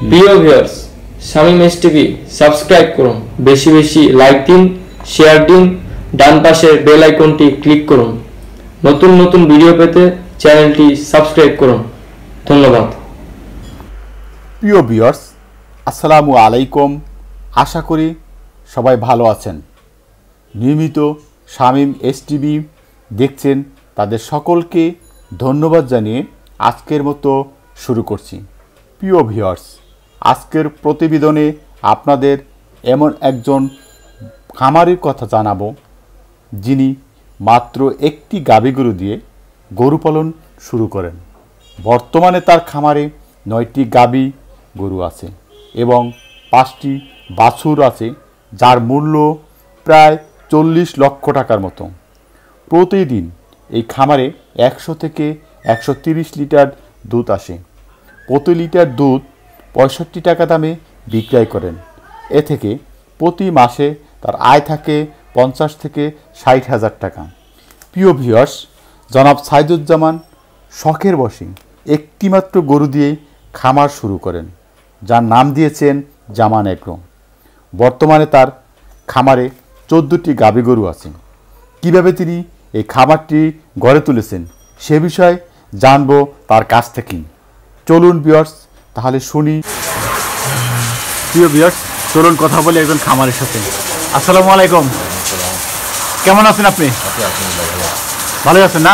প্রিয় viewers, Shamim STV subscribe করুন, বেশি বেশি লাইক দিন, শেয়ার দিন, ডান পাশের বেল আইকনটি ক্লিক করুন। নতুন নতুন ভিডিও পেতে চ্যানেলটি সাবস্ক্রাইব করুন। ধন্যবাদ। প্রিয় ভিউয়ার্স, আসসালামু আলাইকুম। আশা করি সবাই ভালো আছেন। নিয়মিত শামীম এসটিভি দেখছেন, তাদের সকলকে ধন্যবাদ জানিয়ে আজকের মতো শুরু করছি। প্রিয় ভিউয়ার্স, আজকের প্রতিবেদনে আপনাদের এমন একজন খামারির কথা জানাবো, যিনি মাত্র একটি গাভী গরু দিয়ে গরু পালন শুরু করেন। বর্তমানে তার খামারে 9টি গাভী গরু আছে এবং 5টি বাছুর আছে, যার মূল্য প্রায় 40 লক্ষ টাকার মতো। প্রতিদিন এই খামারে 100 থেকে 130 লিটার দুধ আসে। প্রতি লিটার দুধ 65 টাকা দামে বিক্রয় করেন। এ থেকে প্রতি মাসে তার আয় থাকে 50 থেকে 60 হাজার টাকা। প্রিয় ভিউয়ার্স, জনাব সাইদুজ্জামান শখের বশে একটিমাত্র গরু দিয়ে খামার শুরু করেন, যার নাম দিয়েছেন জামান এগ্রো। বর্তমানে তার খামারে 14টি গাভী গরু আছে। কীভাবে তিনি এই খামারটি গড়ে তুলেছেন সে বিষয়ে জানবো তার কাছ থেকেই। চলুন ভিউয়ার্স, তাহলে শুনি। প্রিয় ভিউয়ার্স, চলুন কথা বলি একজন খামারের সাথে। আসসালামু আলাইকুম। কেমন আছেন আপনি? ভালো আছেন না?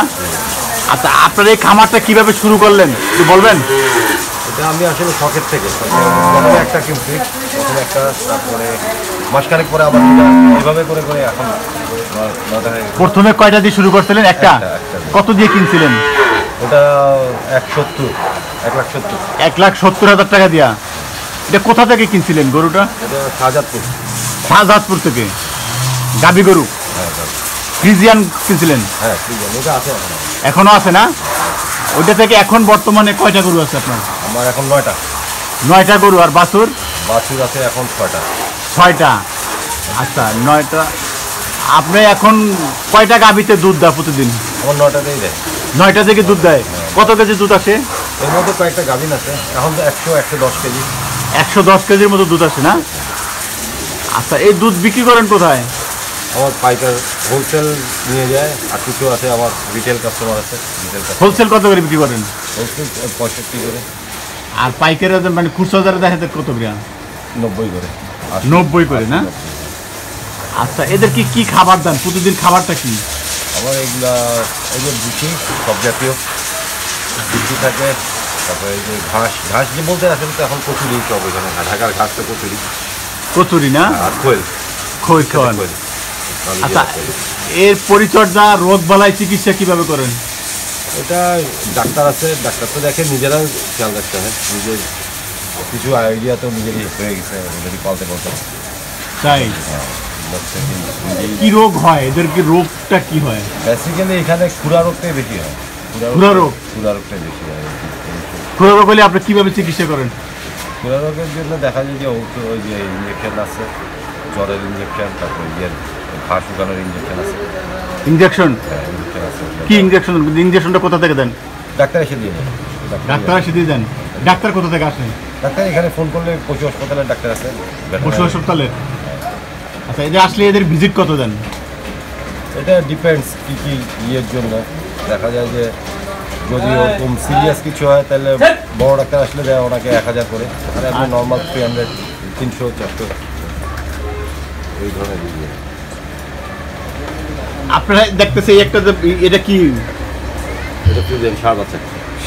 আচ্ছা, আপনার এই খামারটা কিভাবে শুরু করলেন একটু বলবেন? এটা আমি আসলে শখের থেকে প্রথমে একটা কিনছি, তারপরে মাসখানেক পরে আবার এইভাবে করে করে এখন প্রথমে কয়টা দিয়ে শুরু করছিলেন? একটা। কত দিয়ে কিনছিলেন? ওটা 1,70,000 টাকা দিয়া। এটা কোথা থেকে কিনছিলেন গরুটা? এটা শাহজাদপুর। শাহজাদপুর থেকে গাভী গরু? ফ্রিজিয়ান কিনছিলেন? হ্যাঁ, ওটা আছে এখনো আছে না? ওইটা থেকে এখন বর্তমানে কয়টা গরু আছে আপনার? আমার এখন 9টা। 9টা গরু। আর বাছুর? বাছুর আছে এখন 6টা। 6টা। আচ্ছা, 9টা। আপনি এখন কয়টা গাভীতে দুধ দেয় প্রতিদিন? আমার 9টাতেই দেয়। 9টা থেকে দুধ দেয়। কত কেজি দুধ আসে? এর মধ্যে কয়েকটা গাভীন আছে, এখন তো 110 কেজি। 110 কেজির মতো দুধ আসে না? আচ্ছা, এই দুধ বিক্রি করেন কোথায়? আমার পাইকার হোলসেল নিয়ে যায়, আর কিছু আছে আমার রিটেল কাস্টমার আছে। হোলসেল কত করে বিক্রি করেন? হোলসেল 65 করে। আর পাইকারি মানে খুচরা যারা দেখে কত করে? 90 করে। 90 করে না? আচ্ছা, এদের কি খাবার দেন প্রতিদিন? খাবারটা কি? আমার এগুলা এই যে ভুসি, সব জাতীয় ভুসি থাকে, তারপরে এই যে ঘাস যে বলতে আসলে তো এখন কচুরি, সব এখানে ঢাকার ঘাস তো কচুরি না? আর খোল খাওয়ান। আচ্ছা, এর পরিচর্যা, রোগ বালাই চিকিৎসা কিভাবে করেন? এটা ডাক্তার আছে, ডাক্তার তো দেখে, নিজেরা খেয়াল রাখতে হয়। নিজের কিছু আইডিয়া তো নিজেরই হয়ে গেছে যদি পালতে। তাই? কি রোগ হয় এদের? কি রোগটা কি হয়? বেসিক্যালি এখানে খুরা রোগটাই বেশি হয়। খুরা রোগটাই বেশি হয়। খুরা রোগ হলে আপনি কিভাবে চিকিৎসা করেন? খুরা রোগের জন্য দেখা যায় যে ওই যে ইঞ্জেকশন আছে, জ্বরের ইঞ্জেকশন, তারপরে ঘাস শুকানোর ইঞ্জেকশন আছে। ইঞ্জেকশন? হ্যাঁ, ইঞ্জেকশন আছে। কি ইঞ্জেকশন? ইঞ্জেকশনটা কোথা থেকে দেন? ডাক্তার এসে দিয়ে দেন। ডাক্তার এসে দিয়ে দেন? ডাক্তার কোথা থেকে আসেন? ডাক্তার এখানে ফোন করলে পশু হাসপাতালের ডাক্তার আছে। পশু হাসপাতালের? আচ্ছা, এদের আসলে এদের ভিজিট কত দেন? এটা ডিপেন্ডস কী কী ইয়ের জন্য। দেখা যায় যে যদি ওরকম সিরিয়াস কিছু হয় তাহলে বড় ডাক্তার আসলে দেয় ওনাকে 1000 করে। আর আপনি নর্মাল 300, 300, 400 এই ধরনের দিয়ে। আপনারা দেখতেছে একটা, এটা কি? এটা ফ্রিজিয়ান ষাঁড় বাচ্চা।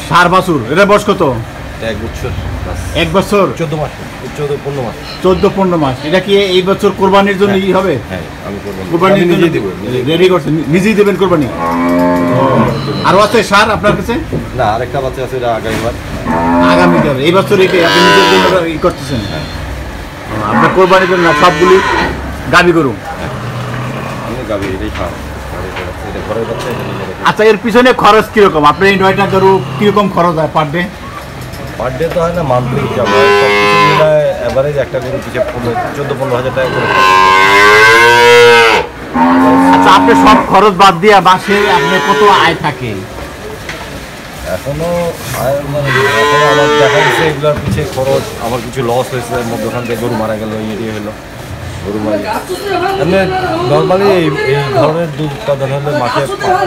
ষাঁড় বাছুর। এটা বয়স কত? 1 বছর। 1 বছর? 14 মাস। 14-15 মাস। 14-15 মাস। এটা কি এই বছর কোরবানির জন্য কি হবে? হ্যাঁ, আমি কোরবানির জন্য নিজেই দেব। রেডি করছেন? নিজেই দেবেন কোরবানি? আরও আছে ষাঁড় আপনার কাছে? না, আরেকটা বাচ্চা আছে, এটা আগামীবার। আগামীবার? এই বছর আপনি নিজের জন্য ই করতেছেন? আপনার কোরবানির জন্য সবগুলি গাভী গরু? আমি গাভী, এটাই খাওয়া। ঘরের বাচ্চা। আচ্ছা, এর পিছনে খরচ কিরকম? আপনার এই 9টা গরু কিরকম খরচ হয় পার ডে? পার ডে তো হয় না, মান্থলি হিসাব হয়। সব কিছু মিলায় অ্যাভারেজ একটা গরু পিছিয়ে 14-15 হাজার টাকা করে। আচ্ছা, আপনি সব খরচ বাদ দিয়ে মাসে আপনার কত আয় থাকে? এখনো মানে এখনো আমার দেখা যাচ্ছে এগুলোর পিছিয়ে খরচ, আমার কিছু লস হয়েছে, মধ্যখান থেকে গরু মারা গেল, ইয়ে হলো গরু মারি। এমনি নর্মালি এই ধরনের দুধ উৎপাদন হলে মাসে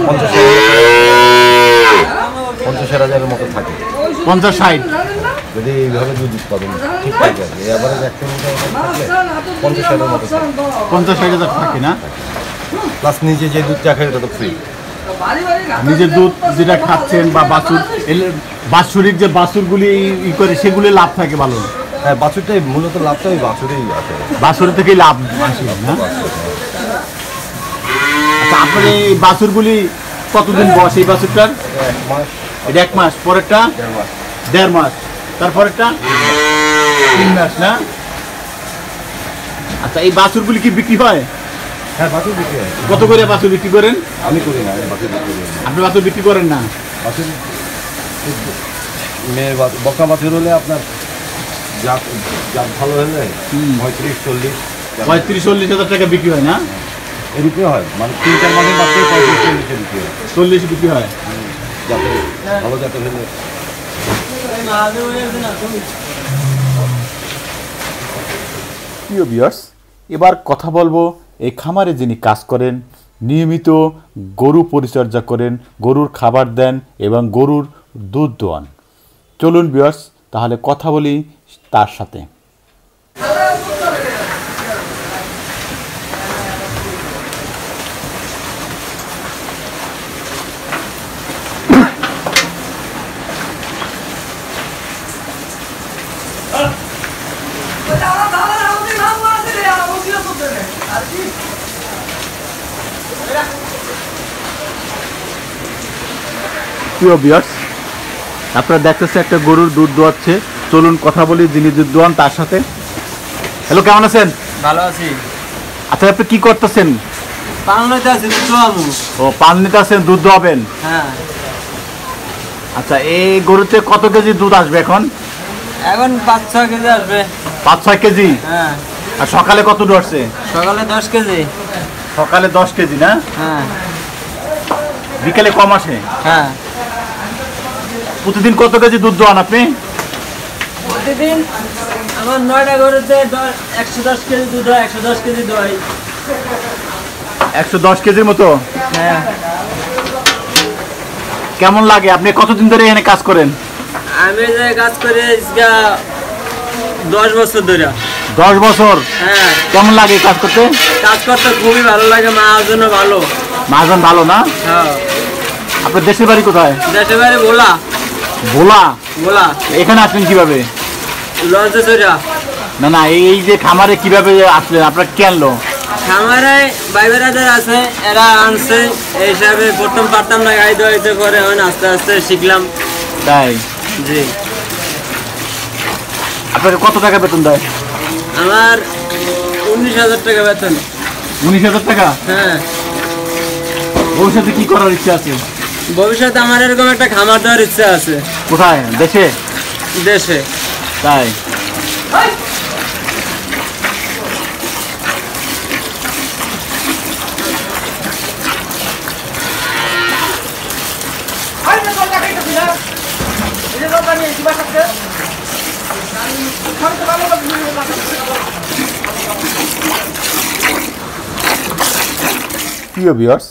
50,000-50,000-এর মতো থাকে। 50-60 যদি এইভাবে দুধ উৎপাদন ঠিকঠাক থাকে, এবারে একটা মতো থাকলে 50,000-60,000 মতো থাকে। 50-60 থাকে না? প্লাস নিজে যে দুধটা খাই ওটা তো ফ্রি। নিজের দুধ যেটা খাচ্ছেন বা বাছুর বাৎসরিক যে বাছুরগুলি ই করে সেগুলি লাভ থাকে ভালো। হ্যাঁ, বাছুরটাই মূলত লাভটা ওই বাছুরেই আছে, বাছুর থেকেই লাভ আসে না? আচ্ছা, আপনার এই বাছুরগুলি কতদিন বয়স এই বাছুরটার? 1 মাস, এটা 1 মাস, পরেরটা 1.5 মাস, 1.5 মাস, তারপরেরটা 3 মাস না? আচ্ছা, এই বাছুরগুলি কি বিক্রি হয়? হ্যাঁ বাছুর বিক্রি হয়। কত করে বাছুর বিক্রি করেন? আমি করি না, আমি বাছুর বিক্রি করি না। আপনি বাছুর বিক্রি করেন না? বাছুর মেয়ে বকা বাছুর হলে আপনার জাত ভালো হলে 35-40 35-40 হাজার টাকা বিক্রি হয় না? এরকম হয়, মানে 3-4 মাসের বাচ্চা 35-40 বিক্রি হয়। 40 বিক্রি হয়। যাতে ভালো জাতের হলে। প্রিয় ভিউয়ার্স, এবার কথা বলবো এই খামারে যিনি কাজ করেন, নিয়মিত গরু পরিচর্যা করেন, গরুর খাবার দেন এবং গরুর দুধ দোয়ান। চলুন ভিউয়ার্স, তাহলে কথা বলি তার সাথে। প্রিয় ভিউয়ার্স, আপনারা দেখতেছে একটা গরুর দুধ দোয়াচ্ছে। চলুন কথা বলি যিনি দুধ দোয়ান তার সাথে। হ্যালো, কেমন আছেন? ভালো আছি। আচ্ছা, আপনি কি করতেছেন? পান লইতে আছি, দুধ দোয়াবো। ও, পান নিতে আছেন, দুধ দোয়াবেন? হ্যাঁ। আচ্ছা, এই গরুতে কত কেজি দুধ আসবে এখন? এখন 5-6 কেজি আসবে। 5-6 কেজি? হ্যাঁ। আর সকালে কত আসছে? সকালে 10 কেজি। সকালে 10 কেজি না? হ্যাঁ। বিকেলে কম আসে? হ্যাঁ। প্রতিদিন কত কেজি দুধ দোয়ান আপনি? প্রতিদিন আমার 9টা গরুতে 110 কেজি দুধ হয়, 110 কেজি দই। 110 কেজির মতো? হ্যাঁ। কেমন লাগে? আপনি কতদিন ধরে এখানে কাজ করেন? আমি যে কাজ করি 10 বছর ধরে। 10 বছর? হ্যাঁ। কেমন লাগে কাজ করতে? কাজ করতে খুবই ভালো লাগে, মার জন্য ভালো। মাজন ভালো না? হ্যাঁ। আপনার দেশের বাড়ি কোথায়? দেশের বাড়ি ভোলা। ভোলা? ভোলা। এখানে আসলেন কিভাবে? লঞ্চে চড়া। না না, এই যে খামারে কিভাবে আসলেন? আপনার কে আনলো? খামারে ভাই বেড়াদের আছে, এরা আনছে। এই হিসাবে প্রথম পারতাম না গাড়ি দোয়াইতে, পরে এখন আস্তে আস্তে শিখলাম। তাই? জি। আপনাকে কত টাকা বেতন দেয়? আমার 19,000 টাকা বেতন। 19,000 টাকা? হ্যাঁ। ভবিষ্যতে কি করার ইচ্ছা আছে? ভবিষ্যতে আমার এরকম একটা খামার দেওয়ার ইচ্ছা আছে। কোথায়? দেশে? দেশে। তাই? প্রিয় ভিউয়ার্স,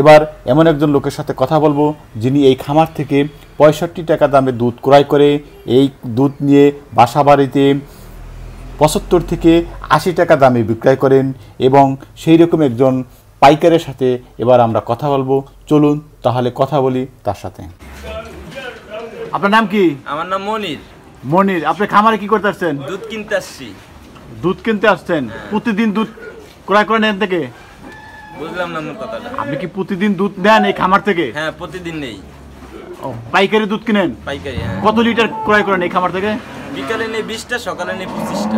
এবার এমন একজন লোকের সাথে কথা বলবো যিনি এই খামার থেকে 65 টাকা দামে দুধ ক্রয় করে এই দুধ নিয়ে বাসা বাড়িতে 75 থেকে 80 টাকা দামে বিক্রয় করেন এবং সেই রকম একজন পাইকারের সাথে এবার আমরা কথা বলবো। চলুন তাহলে কথা বলি তার সাথে। আপনার নাম কি? আমার নাম মনির। মনির, আপনি খামারে কি করতে আসছেন? দুধ কিনতে আসছি। দুধ কিনতে আসছেন? প্রতিদিন দুধ ক্রয় করেন এর থেকে? বুঝলাম না মোট কথাটা। আপনি কি প্রতিদিন দুধ নেন এই খামার থেকে? হ্যাঁ, প্রতিদিন নেই। ও, পাইকারি দুধ কিনেন? পাইকারি। হ্যাঁ। কত লিটার ক্রয় করেন এই খামার থেকে? বিকালে নেই 20টা, সকালে নেই 25টা।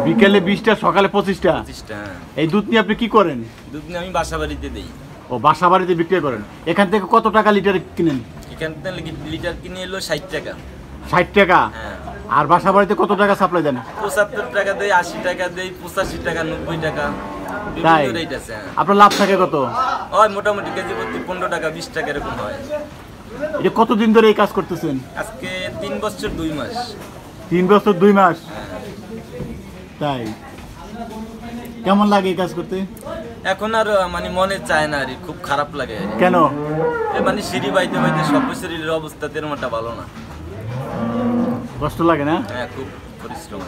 বিকেলে 20টা, সকালে 25টা? 25টা। হ্যাঁ। এই দুধ নিয়ে আপনি কি করেন? দুধ নিয়ে আমি বাসা বাড়িতে দেই। ও, বাসা বাড়িতে বিক্রি করেন। এখান থেকে কত টাকা লিটার কিনেন? এখান থেকে লিটার কিনে এলো 60 টাকা। 60 টাকা? হ্যাঁ। আর বাসা বাড়িতে কত টাকা সাপ্লাই দেন? 75 টাকা দেই, 80 টাকা দেই, 85 টাকা, 90 টাকা। তাই? বিভিন্ন রেট আছে। আপনার লাভ থাকে কত? ওই মোটামুটি কেজি প্রতি 15 টাকা, 20 টাকা এরকম হয়। এটা কতদিন ধরে এই কাজ করতেছেন? আজকে 3 বছর 2 মাস। 3 বছর 2 মাস? তাই কেমন লাগে এই কাজ করতে? এখন আর মানে মনে চায় না, আর খুব খারাপ লাগে। কেন? মানে সিঁড়ি বাইতে বাইতে সব শরীরের অবস্থা তেমনটা ভালো না। কষ্ট লাগে না? হ্যাঁ, খুব পরিশ্রম।